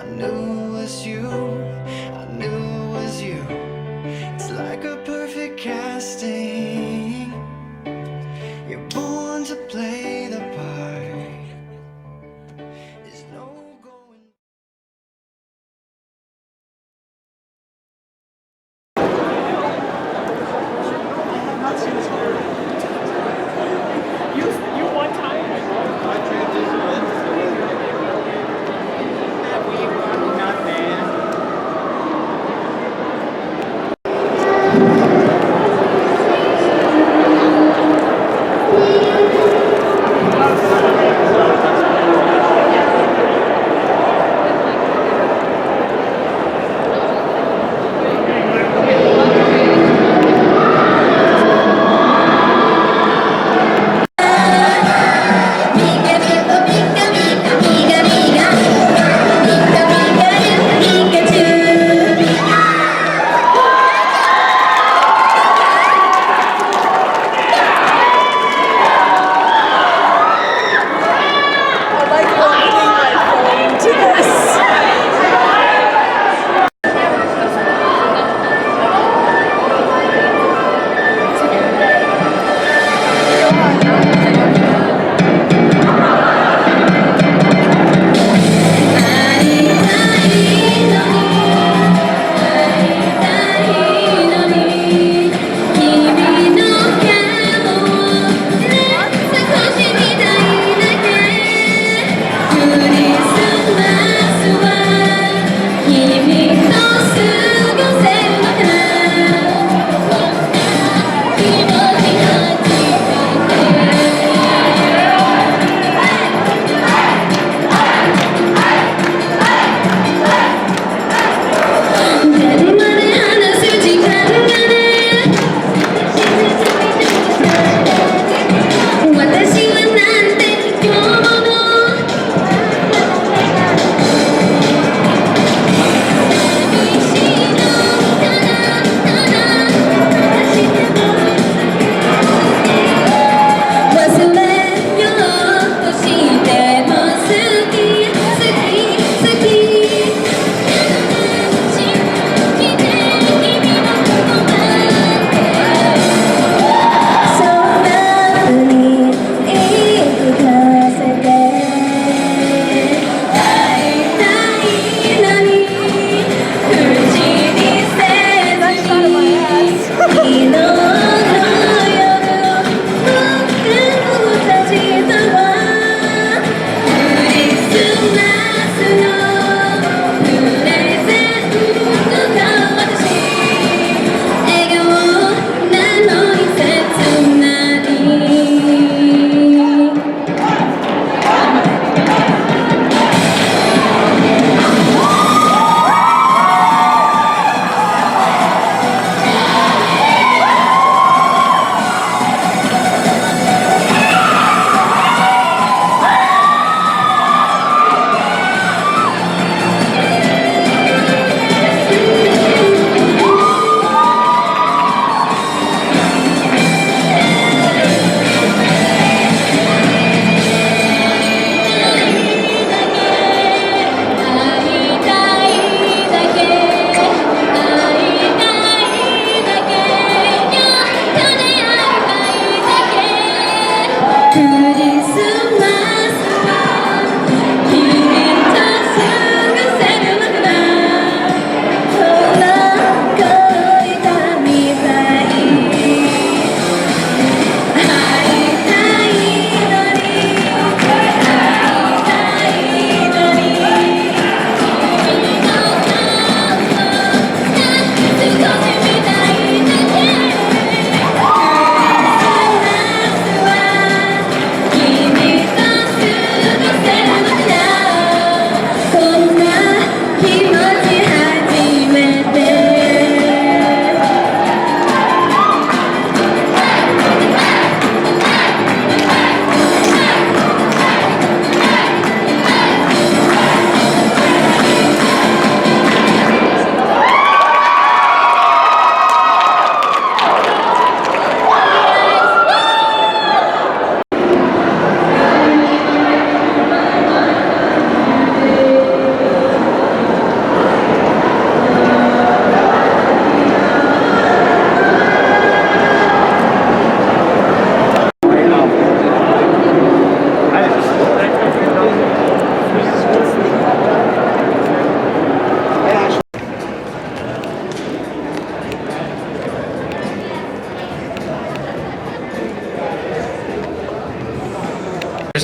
I knew it was you, I knew it was you. It's like a perfect casting. You're born to play the part. There's no going. You one time. Not bad.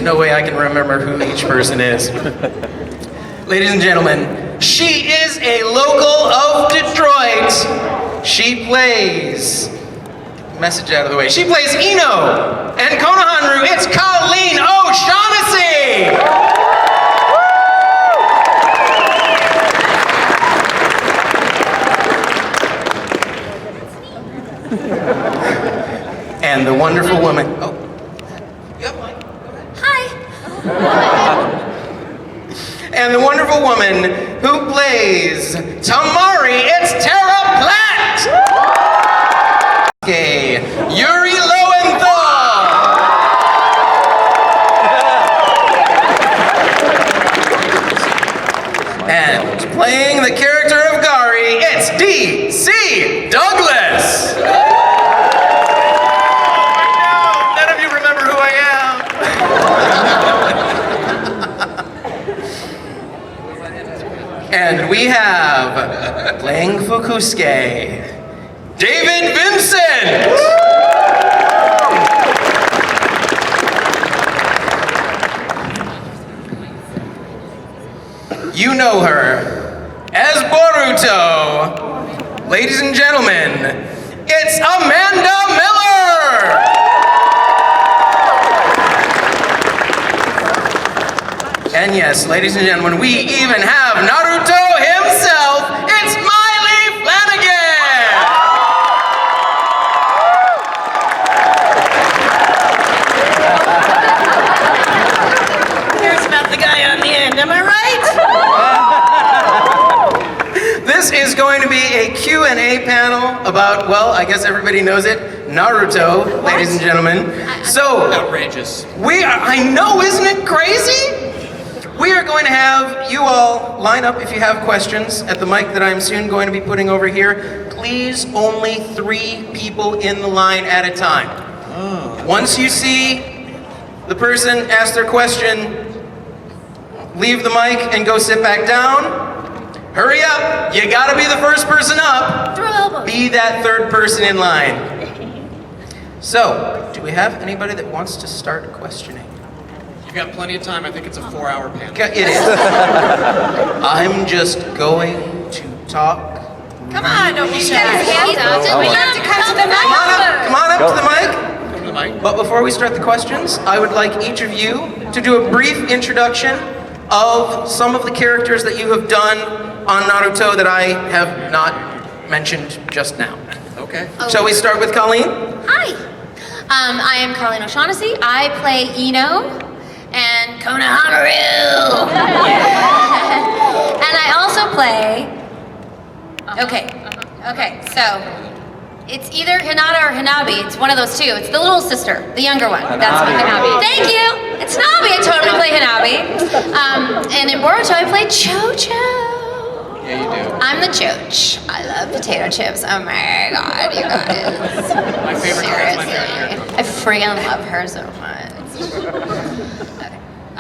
no way I can remember who each person is. Ladies and gentlemen, she is a local of Detroit. She plays, message out of the way, she plays Eno. And Konohanru, it's Colleen O'Shaughnessy. And the wonderful woman, oh, yep. Hi. And the wonderful woman who plays Tamari, it's Tara Platt! Okay, Yuri Lowenthal! And playing the character of Gari, it's D.C. Douglas! None of you remember who I am. And we have, playing Fukusuke, David Vincent! You know her as Boruto. Ladies and gentlemen, it's Amanda Miller! And yes, ladies and gentlemen, we even have Naruto himself. It's Miley Flanagan! Here's about the guy on the end, am I right? This is going to be a Q&A panel about, well, I guess everybody knows it, Naruto, ladies and gentlemen. So, Outrageous. I know, isn't it crazy? We are going to have you all line up if you have questions at the mic that I'm soon going to be putting over here. Please, only 3 people in the line at a time. Once you see the person ask their question, leave the mic and go sit back down. Hurry up, you gotta be the first person up. Throw elbows. Be that third person in line. So, do we have anybody that wants to start questioning? You've got plenty of time. I think it's a 4-hour panel. It is. I'm just going to talk. Come on, don't be shy. We have to come to the mic. Come on up to the mic. Come to the mic. But before we start the questions, I would like each of you to do a brief introduction of some of the characters that you have done on Naruto that I have not mentioned just now. Okay. Shall we start with Colleen? Hi. I am Colleen O'Shaughnessy. I play Eno and Konohamaru. And I also play... Okay, so it's either Hinata or Hanabi. It's one of those two. It's the little sister, the younger one. That's what Hanabi. Thank you. It's Hanabi. I totally play Hanabi. And in Boruto, I play Chocho. Yeah, you do. I'm the Choch. I love potato chips. Oh my god, you guys. My favorite character. My favorite Seriously. character. I freaking love her so much.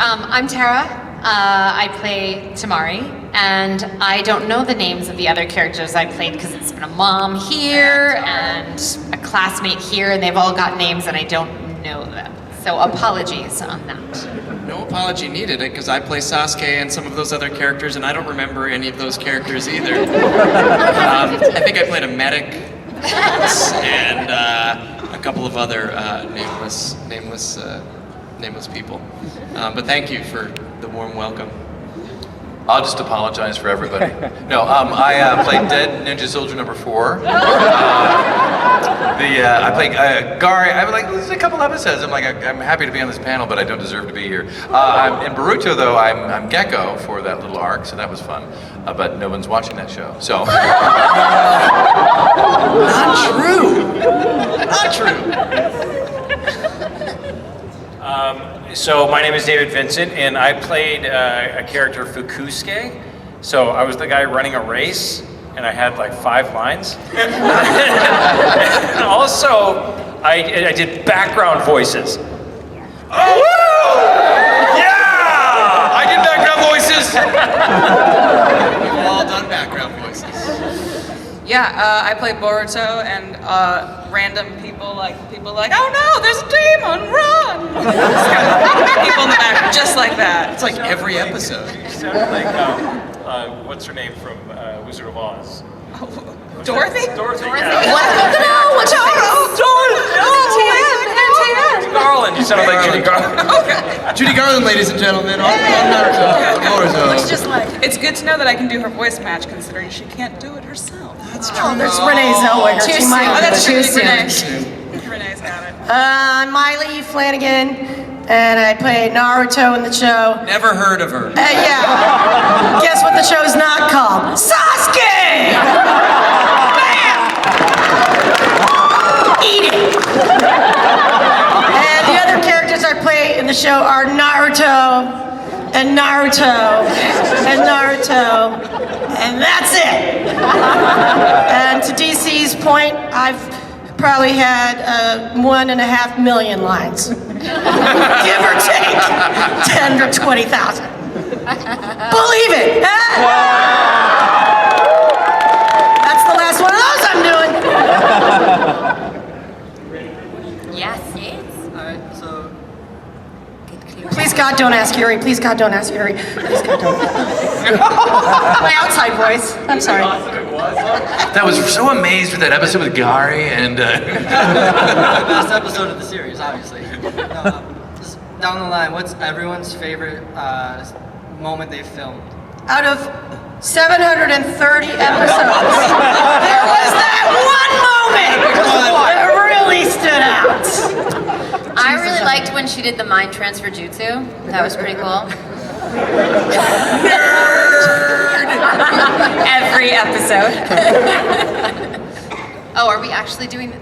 I'm Tara. I play Tamari, and I don't know the names of the other characters I played because it's been a mom here and a classmate here, and they've all got names and I don't know them. So apologies on that. No apology needed, because I play Sasuke and some of those other characters, and I don't remember any of those characters either. I think I played a medic and a couple of other nameless people. But thank you for the warm welcome. I'll just apologize for everybody. No, I played Dead Ninja Soldier number 4. I played Gari. I was like, this is a couple episodes. I'm like, I'm happy to be on this panel, but I don't deserve to be here. In Boruto, though, I'm Gecko for that little arc, so that was fun. But no one's watching that show, so. Not true. So my name is David Vincent, and I played a character Fukusuke. So I was the guy running a race, and I had like 5 lines. And also, I did background voices. Oh! Yeah! I did background voices. We've all done background voices. I play Boruto, and random people like, oh no, there's a demon, run! People in the back, just like that. It's like every episode. You sounded like, what's her name from Wizard of Oz? Dorothy? Dorothy. Judy Garland. You sounded like Judy Garland. Judy Garland, ladies and gentlemen, on Naruto. It's just like, it's good to know that I can do her voice match, considering she can't do it herself. That's Oh, there's Renee Zellweger. Too She soon. might Oh, that's true. Renee. Renee's got it. I'm Miley Flanagan, and I play Naruto in the show. Never heard of her. Yeah. Guess what the show's not called? Sasuke! Bam! Eat it! And the other characters I play in the show are Naruto, and Naruto, and Naruto, and that's it. And to DC's point, I've probably had 1.5 million lines. Give or take 10 or 20,000. Believe it! Huh? That's the last one of those I'm doing. Yes. Alright, so Please God, don't ask Yuri. Please God, don't ask Yuri. Please God, don't. My outside voice. I'm sorry. That was so amazed with that episode with Gary and. best episode of the series, obviously. No, just down the line, what's everyone's favorite moment they've filmed? Out of 730 episodes, there was that one moment that really stood out. I really liked when she did the mind transfer jutsu. That was pretty cool. Every episode. Oh, are we actually doing?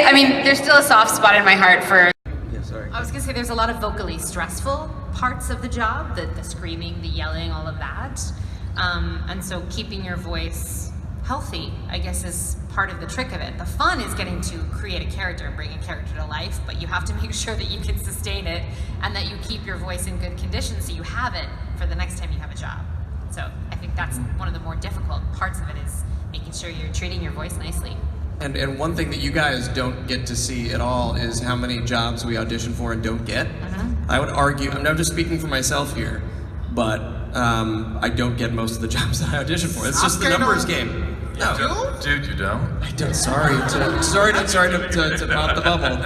I mean, there's still a soft spot in my heart for. Yeah, sorry. I was gonna say there's a lot of vocally stressful parts of the job, the screaming, the yelling, all of that. And so keeping your voice healthy, I guess, is part of the trick of it. The fun is getting to create a character and bring a character to life, but you have to make sure that you can sustain it and that you keep your voice in good condition so you have it for the next time you have a job. So I think that's one of the more difficult parts of it, is making sure you're treating your voice nicely. And one thing that you guys don't get to see at all is how many jobs we audition for and don't get. I would argue, I'm not just speaking for myself here, but I don't get most of the jobs that I audition for. It's just the numbers game. No. Dude, you don't? I don't. Sorry to pop the bubble.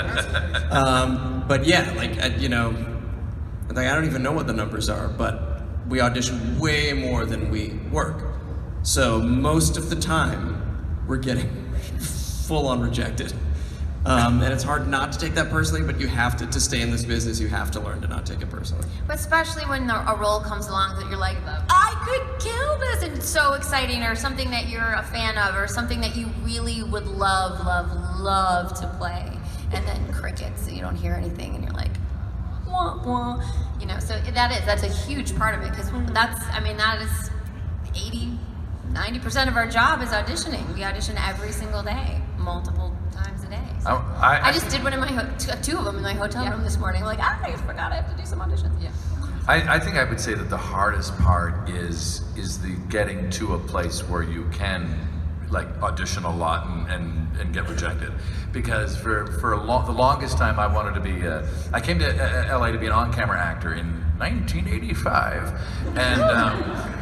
But yeah, like I don't even know what the numbers are, but we audition way more than we work. So most of the time, we're getting full on rejected. And it's hard not to take that personally, but you have to stay in this business, you have to learn to not take it personally. But especially when a role comes along that you're like, I could kill this, and it's so exciting, or something that you're a fan of, or something that you really would love to play, and then crickets, and you don't hear anything, and you're like, wah, wah. You know, so that's a huge part of it, because that is 90% of our job is auditioning. We audition every single day, multiple times a day. So I just did one in my two of them in my hotel room this morning. I'm like, I forgot I have to do some auditions. Yeah. I think I would say that the hardest part is the getting to a place where you can like audition a lot and get rejected, because for the longest time I wanted to be I came to LA to be an on-camera actor in 1985, and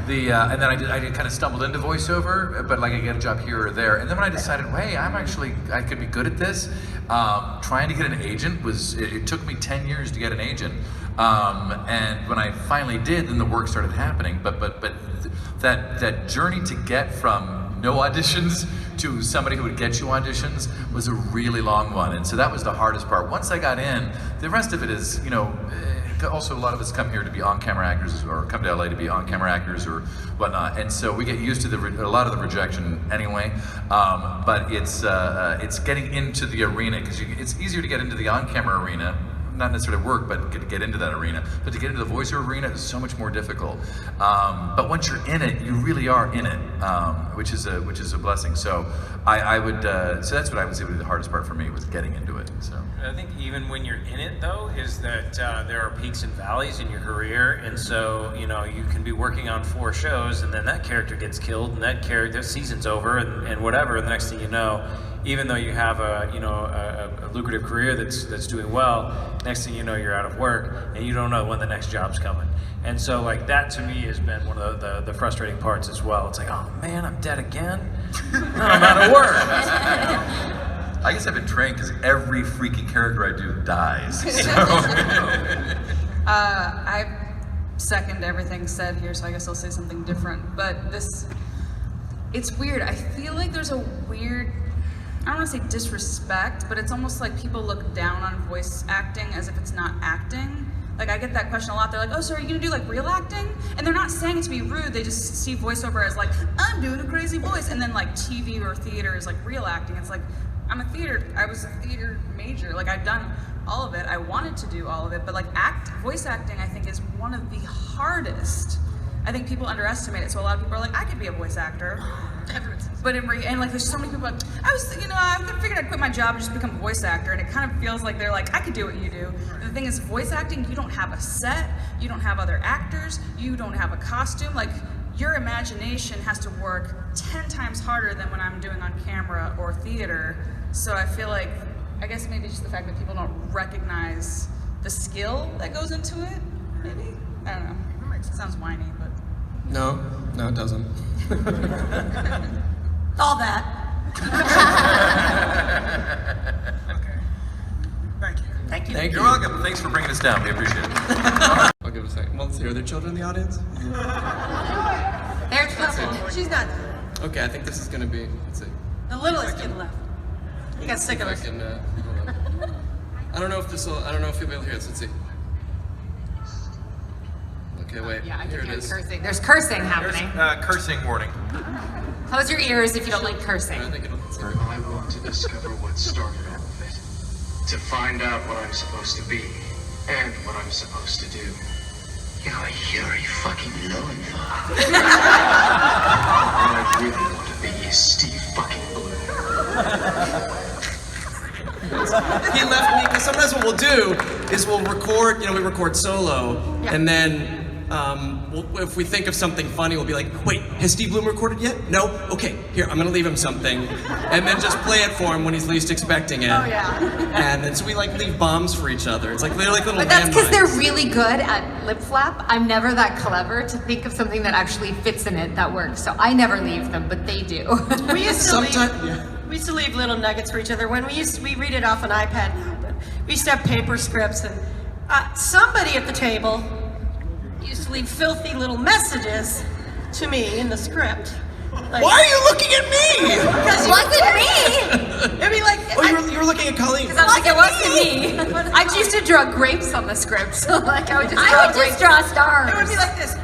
and then I kind of stumbled into voiceover, but like I get a job here or there, and then when I decided, hey, I could be good at this, trying to get an agent it took me 10 years to get an agent, and when I finally did, then the work started happening, but that journey to get from no auditions to somebody who would get you auditions was a really long one, and so that was the hardest part. Once I got in, the rest of it is, also a lot of us come here to be on-camera actors, or come to LA to be on-camera actors or whatnot, and so we get used to a lot of the rejection anyway, but it's getting into the arena, because it's easier to get into the on-camera arena not necessarily work, but get into that arena. But to get into the voiceover arena is so much more difficult. But once you're in it, you really are in it, which is a blessing. So I would, so that's what I would say would be the hardest part for me, was getting into it. So I think even when you're in it, though, is that there are peaks and valleys in your career, and so you can be working on 4 shows, and then that character gets killed, and that season's over, and whatever. And the next thing you know, even though you have a lucrative career that's doing well, next thing you know, you're out of work, and you don't know when the next job's coming. And so, like, that to me has been one of the frustrating parts as well. It's like, oh man, I'm dead again. I'm out of work. I guess I've been trained because every freaking character I do dies. So. I second everything said here, so I guess I'll say something different. But it's weird. I feel like there's a weird, I don't want to say disrespect, but it's almost like people look down on voice acting as if it's not acting. Like, I get that question a lot. They're like, oh, so are you gonna do like real acting? And they're not saying it to be rude. They just see voiceover as like, I'm doing a crazy voice. And then like TV or theater is like real acting. It's like, I was a theater major. Like, I've done all of it. I wanted to do all of it, but like voice acting, I think, is one of the hardest. I think people underestimate it. So a lot of people are like, I could be a voice actor. But and like, there's so many people like, I figured I'd quit my job and just become a voice actor. And it kind of feels like they're like, I could do what you do. And the thing is, voice acting, you don't have a set, you don't have other actors, you don't have a costume. Like, your imagination has to work 10 times harder than when I'm doing on camera or theater. So I feel like, I guess maybe just the fact that people don't recognize the skill that goes into it, maybe? I don't know. It sounds whiny, but. No, it doesn't. All that. Okay. Thank you. Thank you. You're welcome. Thanks for bringing us down. We appreciate it. I'll give it a second. Well, let's see. Are there children in the audience? There's trouble. She's not. Okay, I think this is going to be. Let's see. The littlest kid left. He got sick of I us. can, hold on. I don't know if you'll be able to hear this. Let's see. Okay, wait. Yeah, I Here can it hear is. cursing. There's cursing happening. Cursing warning. Close your ears if you don't like cursing. I think it'll. I want to discover what started all of it. To find out what I'm supposed to be and what I'm supposed to do. You're fucking Lowenthal. What I really want to be is Steve fucking Blue. He left me because sometimes what we'll do is we'll record. We record solo, and then if we think of something funny, we'll be like, "Wait, has Steve Bloom recorded yet? No? Okay, here I'm gonna leave him something, and then just play it for him when he's least expecting it." Oh, yeah. And then so we like leave bombs for each other. It's like they're like little. But that's because landmines. they're really good at lip flap. I'm never that clever to think of something that actually fits in it that works. So I never leave them, but they do. We used to Sometimes. leave. We used to leave little nuggets for each other. When we read it off an iPad now, but we used to have paper scripts, and somebody at the table used to leave filthy little messages to me in the script. Like, Why are you looking at me? Because It wasn't me! it'd be like, Oh, you were looking at Colleen. Because I was like, it wasn't me. I used to draw grapes on the script. So like I would just draw stars. it would be like this,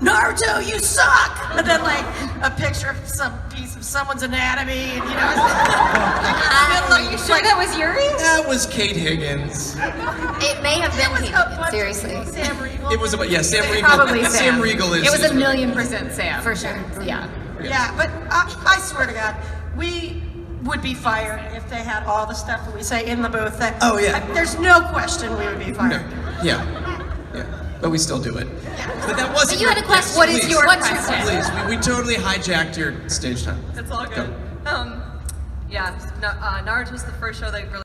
Naruto, you suck! And then like a picture of some piece of someone's anatomy, and Are you sure that was yours? That was Kate Higgins. It may have been Kate, seriously. Sam Riegel. It was about Sam It's Riegel. probably Sam. Sam Riegel is. It was is- 1,000,000% Sam. For sure. Yeah. Yeah, but I swear to God, we would be fired if they had all the stuff that we say in the booth. Oh, yeah. There's no question we would be fired. Yeah. But we still do it. But that wasn't. But you had a question. What is Please. your What's question? Please, we totally hijacked your stage time. It's all good. Go. Yeah, Naruto's the first show that really